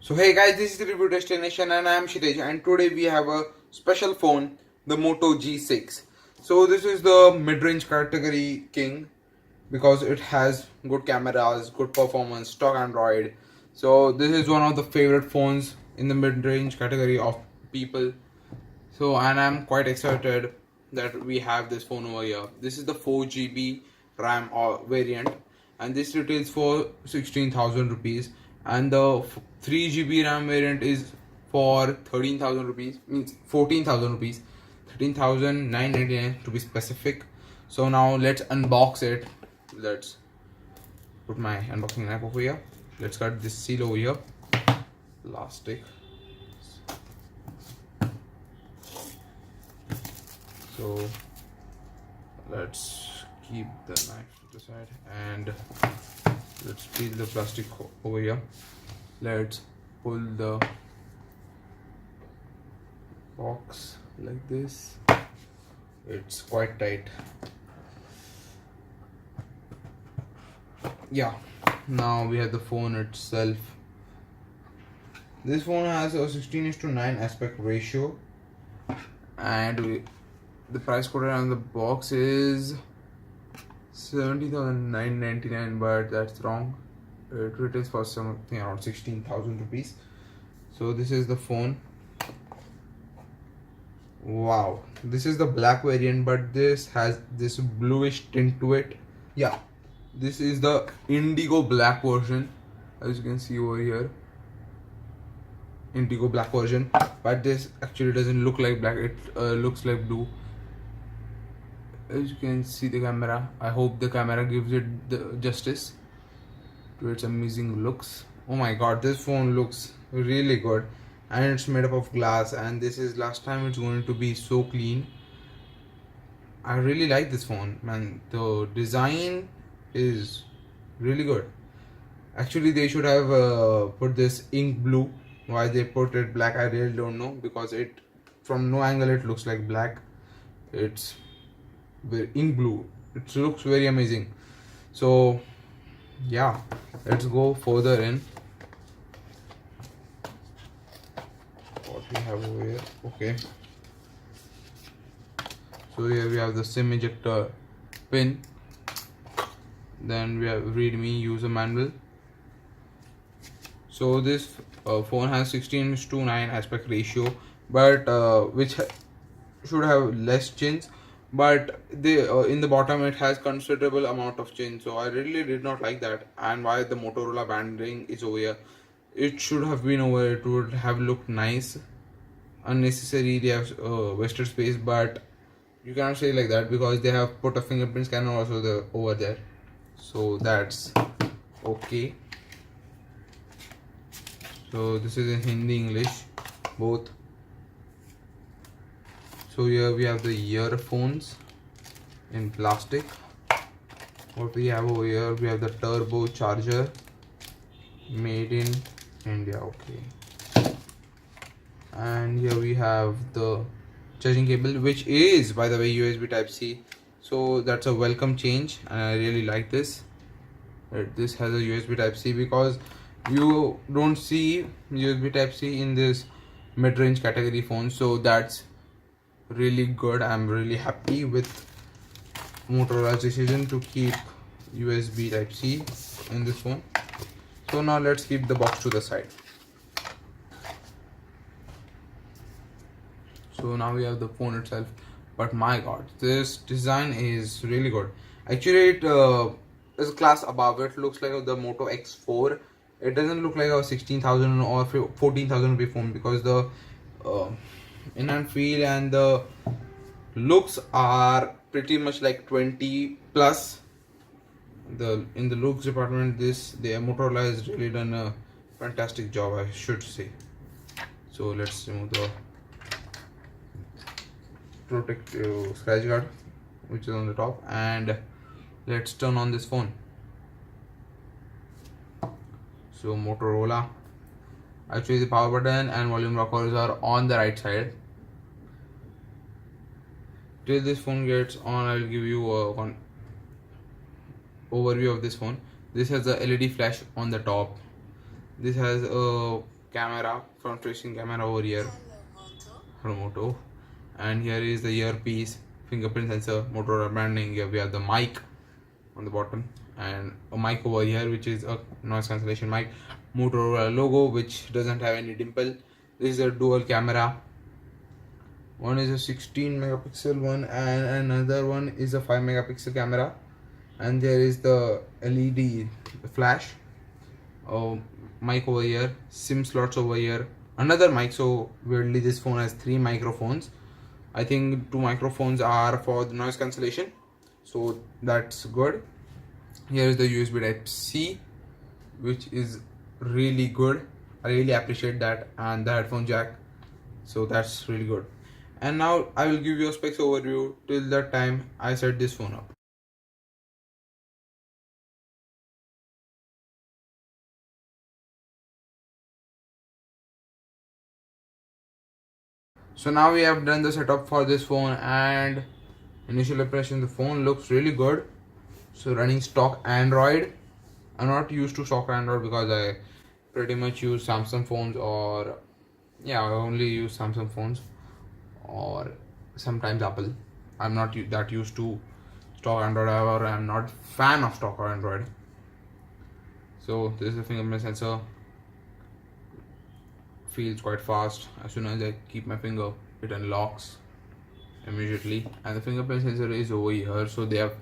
So hey guys, this is the review destination and I am Shitej, and today we have a special phone, the Moto G6. So this is the mid-range category king because it has good cameras, good performance, stock Android. So this is one of the favorite phones in the mid-range category of people. So and I'm quite excited that we have this phone over here. This is the 4 GB RAM variant, and this retails for 16,000 rupees, and the 3 GB RAM variant is for 13,000 rupees, means 14,000 rupees, 13,999 to be specific. So now let's unbox it. Let's put my unboxing knife over here. Let's cut this seal over here. Plastic. So let's keep the knife to the side and let's peel the plastic over here. Let's pull the box like this. It's quite tight. Yeah, now we have the phone itself. This phone has a 16:9 aspect ratio, and the price quoted on the box is 70,999, but that's wrong. It retails for something around 16,000 rupees. So this is the phone. Wow, this is the black variant, but this has this bluish tint to it. Yeah, this is the indigo black version, as you can see over here. Indigo black version, but this actually doesn't look like black, it looks like blue. As you can see the camera, I hope the camera gives it the justice to its amazing looks. Oh my god, this phone looks really good, and it's made up of glass, and this is last time it's going to be so clean. I really like this phone, man. The design is really good. Actually they should have put this ink blue. Why they put it black, I really don't know, because it from no angle it looks like black. It's very ink blue. It looks very amazing. So yeah, let's go further in. What we have over here? Okay, so here we have the SIM ejector pin. Then we have readme user manual. So this phone has 16:9 aspect ratio, but which should have less chins, but in the bottom it has considerable amount of chin, so I really did not like that. And why the Motorola branding is over here, it should have been over, it would have looked nice. Unnecessary they have wasted space, but you cannot say like that because they have put a fingerprint scanner also over there, so that's okay. So this is in Hindi, English, both. So here we have the earphones in plastic. What we have over here, we have the turbo charger, made in India. Okay. And here we have the charging cable, which is, by the way, USB type C. So that's a welcome change, and I really like this. This has a USB type C because you don't see USB type C in this mid-range category phone, so that's really good. I'm really happy with Motorola's decision to keep USB type C in this phone. So now let's keep the box to the side. So now we have the phone itself, but my god, this design is really good. Actually it is a class above. It looks like the Moto X4. It doesn't look like a 16,000 or 14,000 rupee phone, because the in-hand feel and the looks are pretty much like 20 plus. In the looks department, the Motorola has really done a fantastic job, I should say. So let's remove the protective scratch guard which is on the top, and let's turn on this phone. So Motorola, actually the power button and volume rockers are on the right side. Till this phone gets on, I'll give you a overview of this phone. This has a LED flash on the top. This has a camera, front facing camera over here. Hello Moto. And here is the earpiece, fingerprint sensor, Motorola branding. Here we have the mic on the bottom and a mic over here which is a noise cancellation mic, Motorola logo which doesn't have any dimple. This is a dual camera. One is a 16 megapixel one and another one is a 5 megapixel camera. And there is the LED flash. Mic over here, SIM slots over here, another mic. So weirdly this phone has 3 microphones. I think 2 microphones are for the noise cancellation, so that's good. Here is the USB type C, which is really good. I really appreciate that, and the headphone jack, so that's really good. And now I will give you a specs overview till that time I set this phone up. So now we have done the setup for this phone, and initial impression, the phone looks really good. So running stock Android. I'm not used to stock Android because I pretty much use Samsung phones, or yeah, I only use Samsung phones or sometimes Apple. I'm not that used to stock Android, or I'm not fan of stock Android. So this is the fingerprint sensor. Feels quite fast. As soon as I keep my finger, it unlocks immediately. And the fingerprint sensor is over here, so they have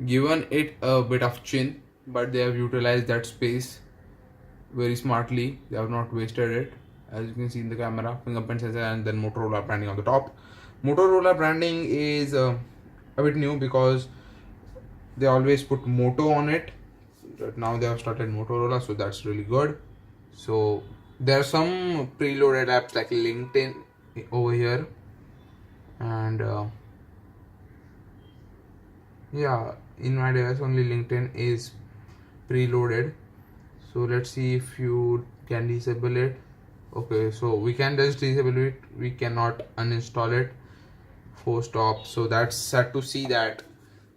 given it a bit of chin, but they have utilized that space very smartly. They have not wasted it. As you can see in the camera, fingerprint sensor and then Motorola branding on the top. Motorola branding is a bit new because they always put Moto on it. But now they have started Motorola, so that's really good. So there are some preloaded apps like LinkedIn over here, and yeah, in my device only LinkedIn is preloaded. So let's see if you can disable it. Okay, so we can just disable it, we cannot uninstall it. Force stop. So that's sad to see that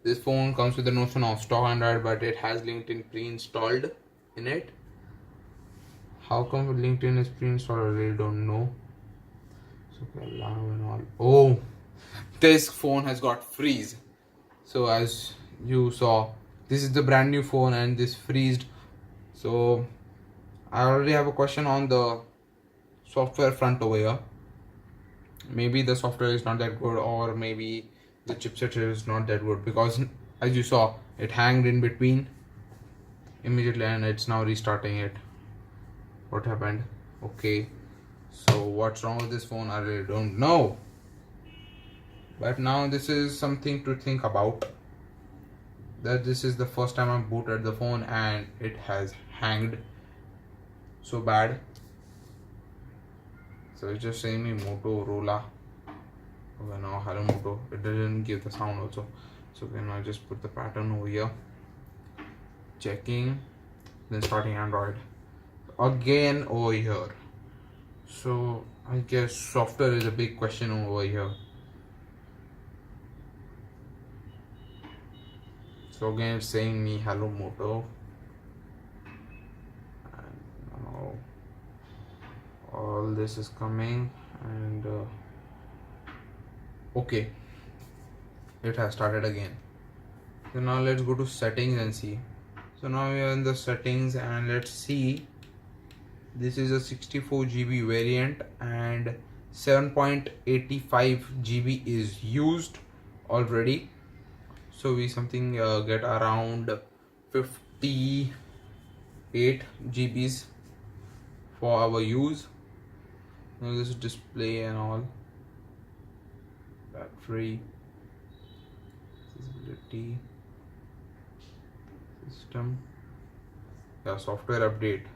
this phone comes with the notion of stock Android, but it has LinkedIn pre-installed in it. How come LinkedIn is pre-installed? I really don't know. So allow and all. Oh, this phone has got freeze. So as you saw, this is the brand new phone and this freezed. So I already have a question on the software front over here. Maybe the software is not that good, or maybe the chipset is not that good, because as you saw, it hanged in between immediately and it's now restarting it. What happened? Okay, so what's wrong with this phone? I really don't know, but now this is something to think about, that this is the first time I booted the phone and it has hanged so bad. So it's just saying me Motorola. Okay, now hello Moto. It didn't give the sound also. So then I just put the pattern over here. Checking, then starting Android again over here. So I guess software is a big question over here. So again it's saying me hello Moto, and now all this is coming, and okay, it has started again. So now let's go to settings and see. So now we are in the settings, and let's see, this is a 64 GB variant and 7.85 GB is used already. So we something get around 58 GBs for our use. Now this is display and all, battery, accessibility, system, yeah, software update.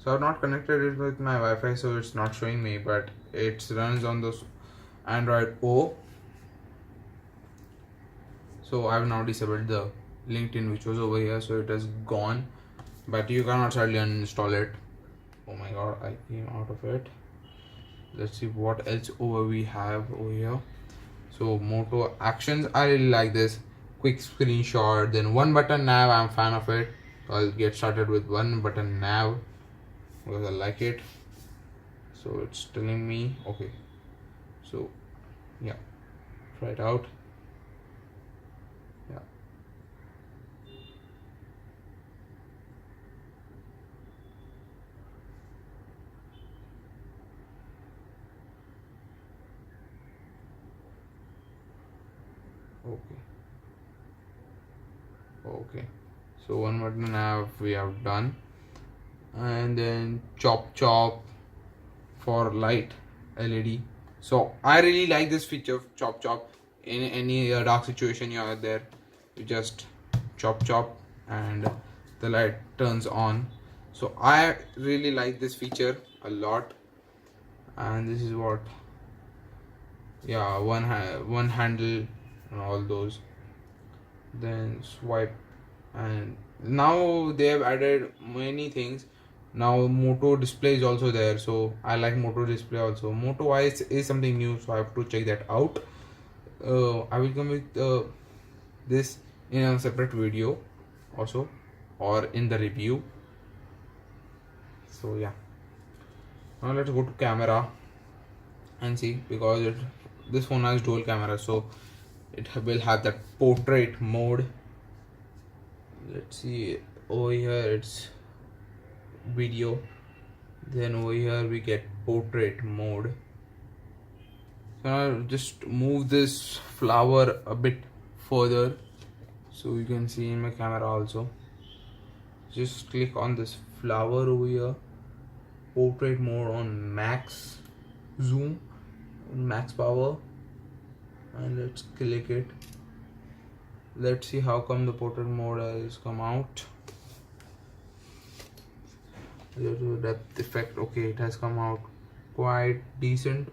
So I've not connected it with my Wi-Fi, so it's not showing me, but it runs on the Android O. So I've now disabled the LinkedIn which was over here, so it has gone, but you cannot sadly uninstall it. Oh my god, I came out of it. Let's see what else over we have over here. So Moto actions, I really like this. Quick screenshot, then one button nav, I'm a fan of it. So I'll get started with one button nav because I like it. So it's telling me okay. So yeah, try it out. Yeah. Okay. Okay. So one button we have done, and then chop for light LED. So I really like this feature of chop. In any dark situation you are there, you just chop and the light turns on. So I really like this feature a lot, and this is what, yeah, one handle and all those. Then swipe, and now they have added many things. Now Moto display is also there, so I like Moto display also. Moto Eyes is something new, so I have to check that out. I will come with this in a separate video also, or in the review. So yeah, now let's go to camera and see, because this phone has dual camera, so it will have that portrait mode. Let's see, over here it's video, then over here we get portrait mode. So now just move this flower a bit further so you can see in my camera also. Just click on this flower over here, portrait mode on max zoom, max power, and let's click it. Let's see how come the portrait mode has come out. Depth effect, okay, it has come out quite decent.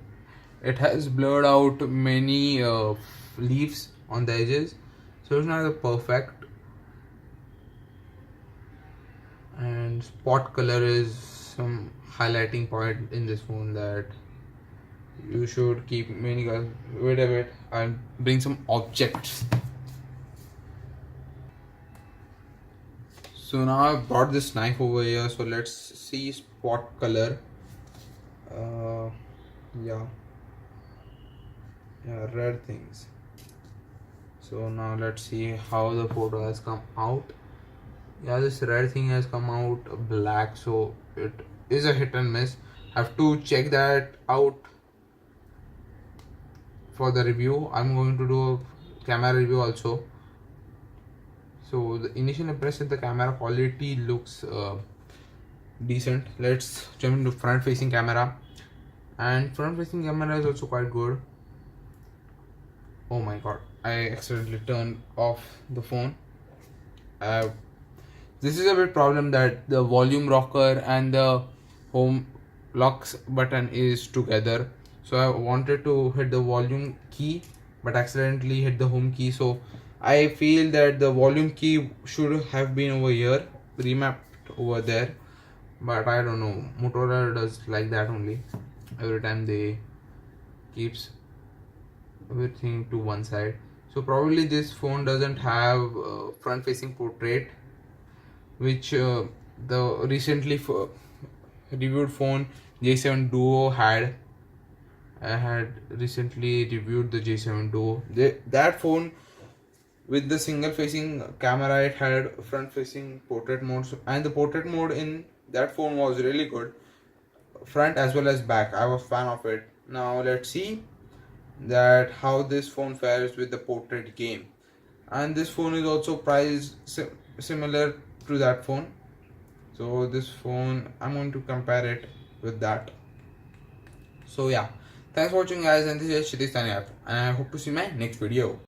It has blurred out many leaves on the edges, so it's not the perfect. And spot color is some highlighting point in this phone that you should keep many colors. Wait a bit, I'll bring some objects. So now I've brought this knife over here, so let's see spot color. Yeah, red things. So now let's see how the photo has come out. Yeah, this red thing has come out black, so it is a hit and miss. Have to check that out for the review. I'm going to do a camera review also. So the initial impression, the camera quality looks decent. Let's jump into front facing camera, and front facing camera is also quite good. Oh my god, I accidentally turned off the phone. This is a bit problem that the volume rocker and the home locks button is together. So I wanted to hit the volume key but accidentally hit the home key. So I feel that the volume key should have been over here, remapped over there. But I don't know, Motorola does like that only. Every time they keeps everything to one side. So probably this phone doesn't have front facing portrait, which the recently reviewed phone J7 Duo had. I had recently reviewed the J7 Duo. That phone with the single facing camera, it had front facing portrait mode, and the portrait mode in that phone was really good, front as well as back. I was fan of it. Now let's see that how this phone fares with the portrait game. And this phone is also priced similar to that phone. So this phone, I'm going to compare it with that. So yeah, thanks for watching guys, and this is Shitish signing off, and I hope to see my next video.